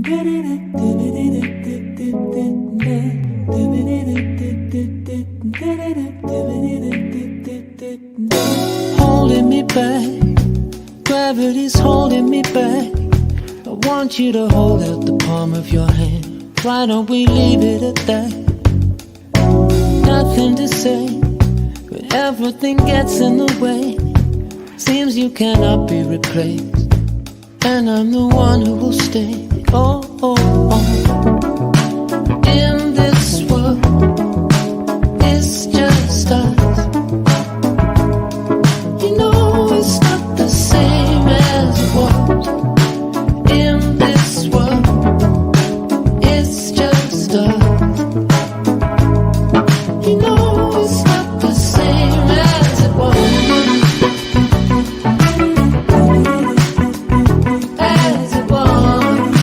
Holding me back, gravity's holding me back. I want you to hold out the palm of your hand. Why don't we leave it at that? Nothing to say, but everything gets in the way. Seems you cannot be replaced, and I'm the one who will stay. Oh, oh, oh.